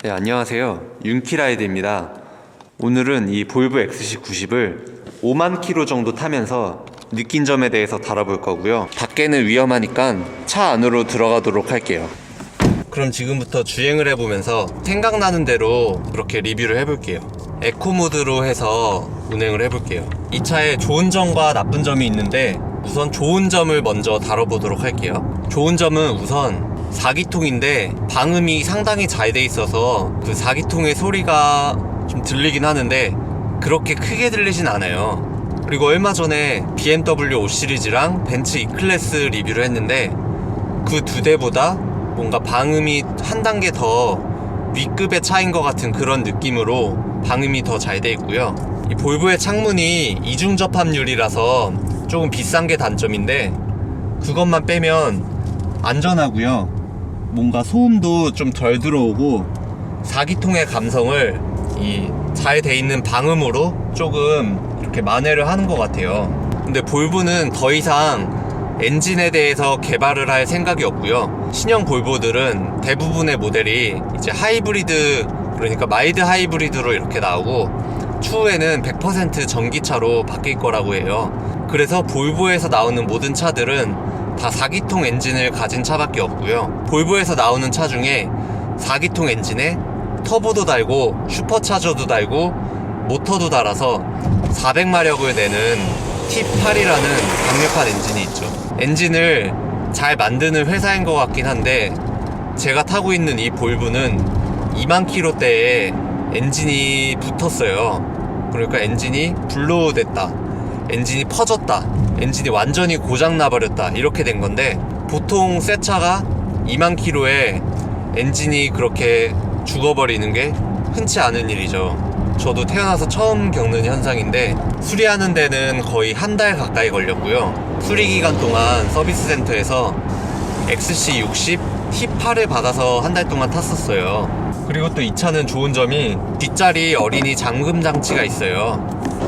네, 안녕하세요. 윤키라이드입니다. 오늘은 이 볼보 XC90을 5만 킬로 정도 타면서 느낀 점에 대해서 다뤄볼 거고요. 밖에는 위험하니까 차 안으로 들어가도록 할게요. 그럼 지금부터 주행을 해보면서 생각나는 대로 그렇게 리뷰를 해볼게요. 에코 모드로 해서 운행을 해볼게요. 이 차에 좋은 점과 나쁜 점이 있는데 우선 좋은 점을 먼저 다뤄보도록 할게요. 좋은 점은 우선 4기통인데 방음이 상당히 잘 돼 있어서 그 4기통의 소리가 좀 들리긴 하는데 그렇게 크게 들리진 않아요. 그리고 얼마 전에 BMW 5 시리즈랑 벤츠 E클래스 리뷰를 했는데 그 두 대보다 뭔가 방음이 한 단계 더 위급의 차인 것 같은 그런 느낌으로 방음이 더 잘 돼 있고요. 이 볼보의 창문이 이중 접합률이라서 조금 비싼 게 단점인데 그것만 빼면 안전하고요. 뭔가 소음도 좀 덜 들어오고 4기통의 감성을 이 잘 돼 있는 방음으로 조금 이렇게 만회를 하는 것 같아요. 근데 볼보는 더 이상 엔진에 대해서 개발을 할 생각이 없고요. 신형 볼보들은 대부분의 모델이 이제 하이브리드, 그러니까 마일드 하이브리드로 이렇게 나오고 추후에는 100% 전기차로 바뀔 거라고 해요. 그래서 볼보에서 나오는 모든 차들은 다 4기통 엔진을 가진 차밖에 없고요. 볼보에서 나오는 차 중에 4기통 엔진에 터보도 달고 슈퍼차저도 달고 모터도 달아서 400마력을 내는 T8이라는 강력한 엔진이 있죠. 엔진을 잘 만드는 회사인 것 같긴 한데 제가 타고 있는 이 볼보는 2만 킬로대에 엔진이 붙었어요. 그러니까 엔진이 블로우 됐다, 엔진이 퍼졌다, 엔진이 완전히 고장나버렸다, 이렇게 된 건데 보통 새 차가 2만 킬로에 엔진이 그렇게 죽어버리는 게 흔치 않은 일이죠. 저도 태어나서 처음 겪는 현상인데 수리하는 데는 거의 한 달 가까이 걸렸고요. 수리 기간 동안 서비스 센터에서 XC60 T8을 받아서 한 달 동안 탔었어요. 그리고 또 이 차는 좋은 점이 뒷자리 어린이 잠금 장치가 있어요.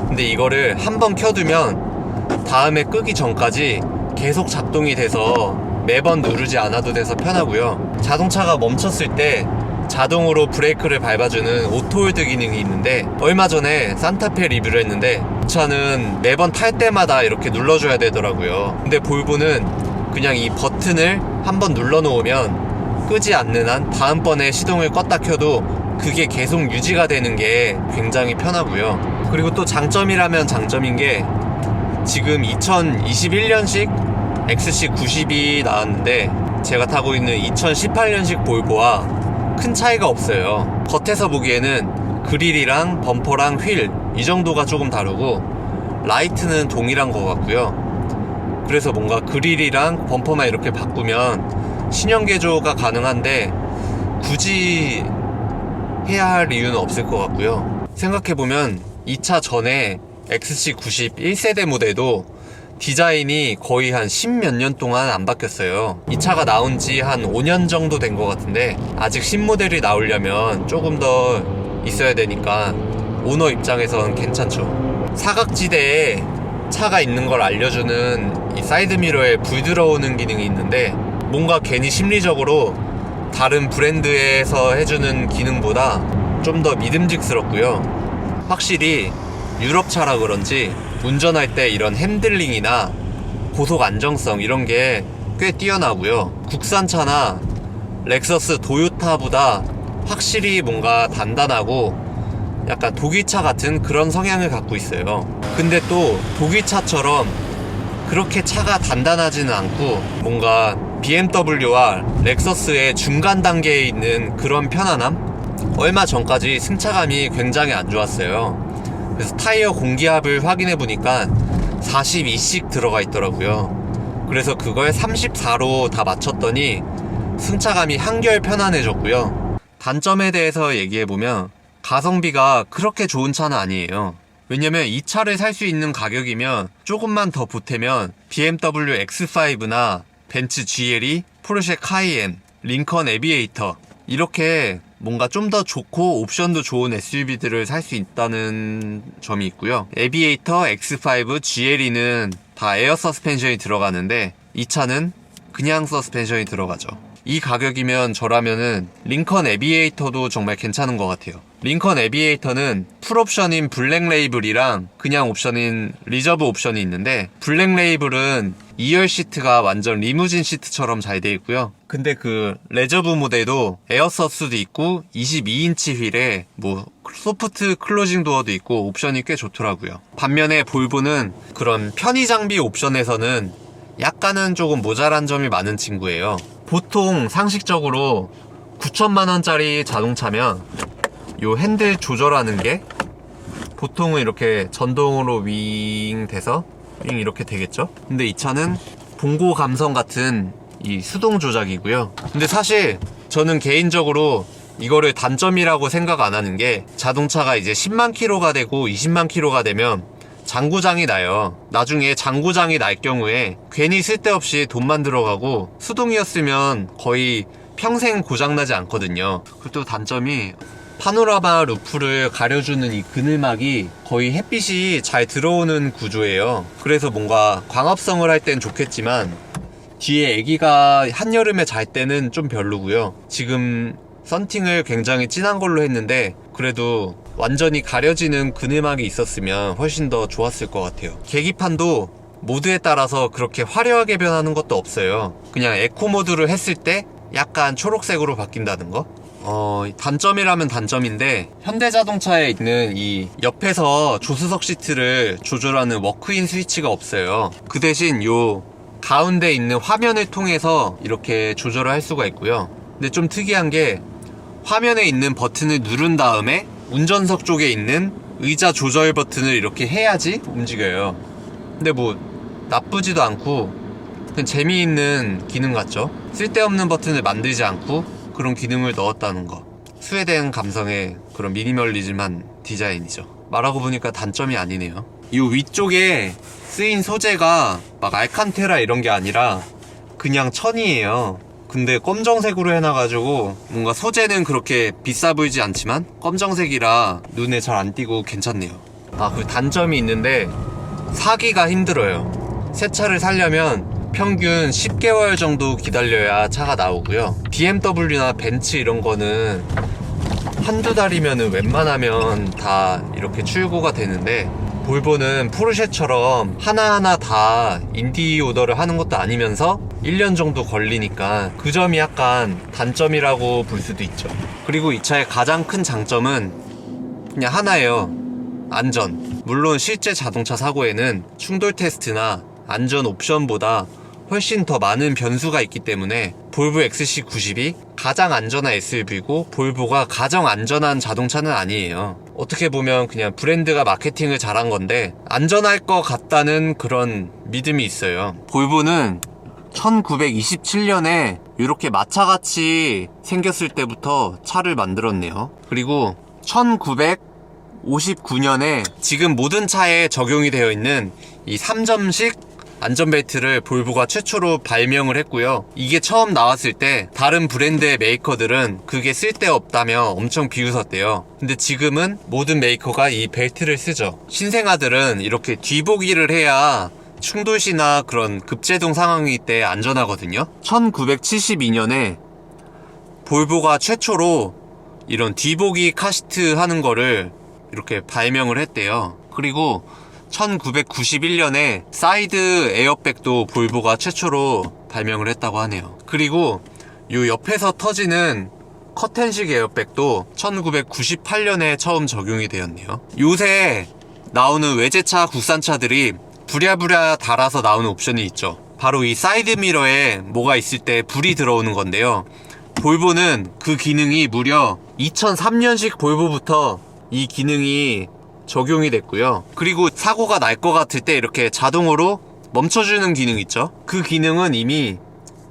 근데 이거를 한번 켜두면 다음에 끄기 전까지 계속 작동이 돼서 매번 누르지 않아도 돼서 편하고요. 자동차가 멈췄을 때 자동으로 브레이크를 밟아주는 오토홀드 기능이 있는데 얼마 전에 산타페 리뷰를 했는데 이 차는 매번 탈 때마다 이렇게 눌러줘야 되더라고요. 근데 볼보는 그냥 이 버튼을 한번 눌러놓으면 끄지 않는 한 다음번에 시동을 껐다 켜도 그게 계속 유지가 되는 게 굉장히 편하고요. 그리고 또 장점이라면 장점인 게 지금 2021년식 XC90이 나왔는데 제가 타고 있는 2018년식 볼보와 큰 차이가 없어요. 겉에서 보기에는 그릴이랑 범퍼랑 휠 이 정도가 조금 다르고 라이트는 동일한 것 같고요. 그래서 뭔가 그릴이랑 범퍼만 이렇게 바꾸면 신형 개조가 가능한데 굳이 해야 할 이유는 없을 것 같고요. 생각해보면 이 차 전에 XC90 1세대 모델도 디자인이 거의 한 10몇 년 동안 안 바뀌었어요. 이 차가 나온 지 한 5년 정도 된 것 같은데 아직 신모델이 나오려면 조금 더 있어야 되니까 오너 입장에선 괜찮죠. 사각지대에 차가 있는 걸 알려주는 이 사이드미러에 불 들어오는 기능이 있는데 뭔가 괜히 심리적으로 다른 브랜드에서 해주는 기능보다 좀 더 믿음직스럽고요. 확실히 유럽차라 그런지 운전할 때 이런 핸들링이나 고속 안정성 이런 게 꽤 뛰어나고요. 국산차나 렉서스, 도요타보다 확실히 뭔가 단단하고 약간 독일차 같은 그런 성향을 갖고 있어요. 근데 또 독일차처럼 그렇게 차가 단단하지는 않고 뭔가 BMW와 렉서스의 중간 단계에 있는 그런 편안함? 얼마 전까지 승차감이 굉장히 안 좋았어요. 그래서 타이어 공기압을 확인해 보니까 42씩 들어가 있더라고요. 그래서 그걸 34로 다 맞췄더니 승차감이 한결 편안해졌고요. 단점에 대해서 얘기해 보면 가성비가 그렇게 좋은 차는 아니에요. 왜냐면 이 차를 살 수 있는 가격이면 조금만 더 보태면 BMW X5나 벤츠 GLE, 포르쉐 카이엔, 링컨 에비에이터 이렇게 뭔가 좀 더 좋고 옵션도 좋은 SUV들을 살 수 있다는 점이 있고요. 에비에이터, X5, GLE는 다 에어 서스펜션이 들어가는데 이 차는 그냥 서스펜션이 들어가죠. 이 가격이면 저라면은 링컨 에비에이터도 정말 괜찮은 것 같아요. 링컨 에비에이터는 풀옵션인 블랙 레이블이랑 그냥 옵션인 리저브 옵션이 있는데, 블랙 레이블은 2열 시트가 완전 리무진 시트처럼 잘 돼 있고요. 근데 그 레저브 모델도 에어서스도 있고 22인치 휠에 뭐 소프트 클로징 도어도 있고 옵션이 꽤 좋더라고요. 반면에 볼보는 그런 편의 장비 옵션에서는 약간은 조금 모자란 점이 많은 친구예요. 보통 상식적으로 9천만원짜리 자동차면 요 핸들 조절하는 게 보통은 이렇게 전동으로 윙 돼서 윙 이렇게 되겠죠? 근데 이 차는 봉고 감성 같은 이 수동 조작이고요. 근데 사실 저는 개인적으로 이거를 단점이라고 생각 안 하는 게, 자동차가 이제 10만 킬로가 되고 20만 킬로가 되면 장고장이 나요. 나중에 장고장이 날 경우에 괜히 쓸데없이 돈만 들어가고, 수동이었으면 거의 평생 고장나지 않거든요. 그리고 또 단점이 파노라마 루프를 가려주는 이 그늘막이 거의 햇빛이 잘 들어오는 구조예요. 그래서 뭔가 광합성을 할 땐 좋겠지만 뒤에 애기가 한여름에 잘 때는 좀 별로고요. 지금 썬팅을 굉장히 진한 걸로 했는데 그래도 완전히 가려지는 그늘막이 있었으면 훨씬 더 좋았을 것 같아요. 계기판도 모드에 따라서 그렇게 화려하게 변하는 것도 없어요. 그냥 에코 모드를 했을 때 약간 초록색으로 바뀐다는 거? 단점이라면 단점인데, 현대자동차에 있는 이 옆에서 조수석 시트를 조절하는 워크인 스위치가 없어요. 그 대신 요 가운데 있는 화면을 통해서 이렇게 조절을 할 수가 있고요. 근데 좀 특이한 게, 화면에 있는 버튼을 누른 다음에 운전석 쪽에 있는 의자 조절 버튼을 이렇게 해야지 움직여요. 근데 뭐 나쁘지도 않고 그냥 재미있는 기능 같죠? 쓸데없는 버튼을 만들지 않고 그런 기능을 넣었다는 거. 스웨덴 감성의 그런 미니멀리즘한 디자인이죠. 말하고 보니까 단점이 아니네요. 이 위쪽에 쓰인 소재가 막 알칸테라 이런 게 아니라 그냥 천이에요. 근데 검정색으로 해놔가지고 뭔가 소재는 그렇게 비싸 보이지 않지만 검정색이라 눈에 잘 안 띄고 괜찮네요. 그 단점이 있는데, 사기가 힘들어요. 새 차를 사려면 평균 10개월 정도 기다려야 차가 나오고요. BMW나 벤츠 이런 거는 한두 달이면 웬만하면 다 이렇게 출고가 되는데, 볼보는 포르쉐처럼 하나하나 다 인디 오더를 하는 것도 아니면서 1년 정도 걸리니까 그 점이 약간 단점이라고 볼 수도 있죠. 그리고 이 차의 가장 큰 장점은 그냥 하나예요. 안전. 물론 실제 자동차 사고에는 충돌 테스트나 안전 옵션보다 훨씬 더 많은 변수가 있기 때문에 볼보 XC90이 가장 안전한 SUV고 볼보가 가장 안전한 자동차는 아니에요. 어떻게 보면 그냥 브랜드가 마케팅을 잘한 건데 안전할 것 같다는 그런 믿음이 있어요. 볼보는 1927년에 이렇게 마차같이 생겼을 때부터 차를 만들었네요. 그리고 1959년에 지금 모든 차에 적용이 되어 있는 이 3점식 안전벨트를 볼보가 최초로 발명을 했고요. 이게 처음 나왔을 때 다른 브랜드의 메이커들은 그게 쓸데없다며 엄청 비웃었대요. 근데 지금은 모든 메이커가 이 벨트를 쓰죠. 신생아들은 이렇게 뒤보기를 해야 충돌시나 그런 급제동 상황일 때 안전하거든요. 1972년에 볼보가 최초로 이런 뒤보기 카시트 하는 거를 이렇게 발명을 했대요. 그리고 1991년에 사이드 에어백도 볼보가 최초로 발명을 했다고 하네요. 그리고 요 옆에서 터지는 커튼식 에어백도 1998년에 처음 적용이 되었네요. 요새 나오는 외제차 국산차들이 부랴부랴 달아서 나오는 옵션이 있죠. 바로 이 사이드 미러에 뭐가 있을 때 불이 들어오는 건데요. 볼보는 그 기능이 무려 2003년식 볼보부터 이 기능이 적용이 됐고요. 그리고 사고가 날 것 같을 때 이렇게 자동으로 멈춰주는 기능 있죠. 그 기능은 이미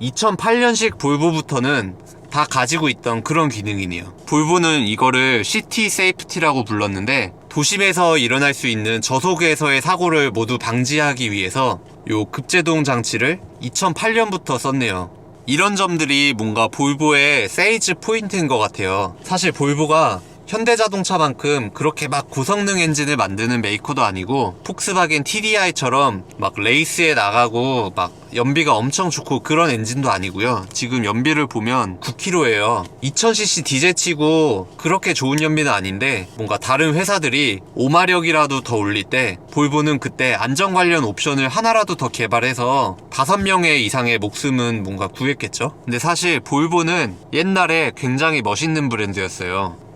2008년식 볼보부터는 다 가지고 있던 그런 기능이네요. 볼보는 이거를 시티 세이프티라고 불렀는데, 도심에서 일어날 수 있는 저속에서의 사고를 모두 방지하기 위해서 요 급제동 장치를 2008년부터 썼네요. 이런 점들이 뭔가 볼보의 세일즈 포인트인 것 같아요. 사실 볼보가 현대자동차만큼 그렇게 막 고성능 엔진을 만드는 메이커도 아니고 폭스바겐 TDI처럼 막 레이스에 나가고 막 연비가 엄청 좋고 그런 엔진도 아니고요. 지금 연비를 보면 9km예요. 2000cc 디젤치고 그렇게 좋은 연비는 아닌데 뭔가 다른 회사들이 5마력이라도 더 올릴 때 볼보는 그때 안전 관련 옵션을 하나라도 더 개발해서 5명의 이상의 목숨은 뭔가 구했겠죠. 근데 사실 볼보는 옛날에 굉장히 멋있는 브랜드였어요.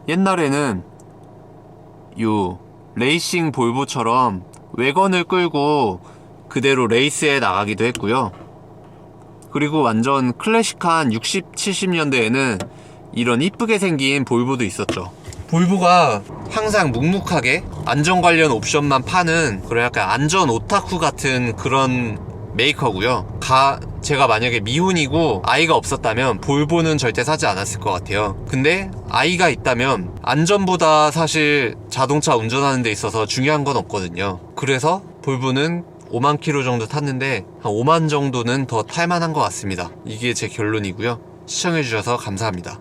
옛날에는 요 레이싱 볼보처럼 외건을 끌고 그대로 레이스에 나가기도 했고요. 그리고 완전 클래식한 60, 70년대에는 이런 이쁘게 생긴 볼보도 있었죠. 볼보가 항상 묵묵하게 안전 관련 옵션만 파는 그런 약간 안전 오타쿠 같은 그런 메이커고요. 제가 만약에 미혼이고 아이가 없었다면 볼보는 절대 사지 않았을 것 같아요. 근데 아이가 있다면 안전보다 사실 자동차 운전하는 데 있어서 중요한 건 없거든요. 그래서 볼보는 5만 킬로 정도 탔는데 한 5만 정도는 더 탈만한 것 같습니다. 이게 제 결론이고요. 시청해주셔서 감사합니다.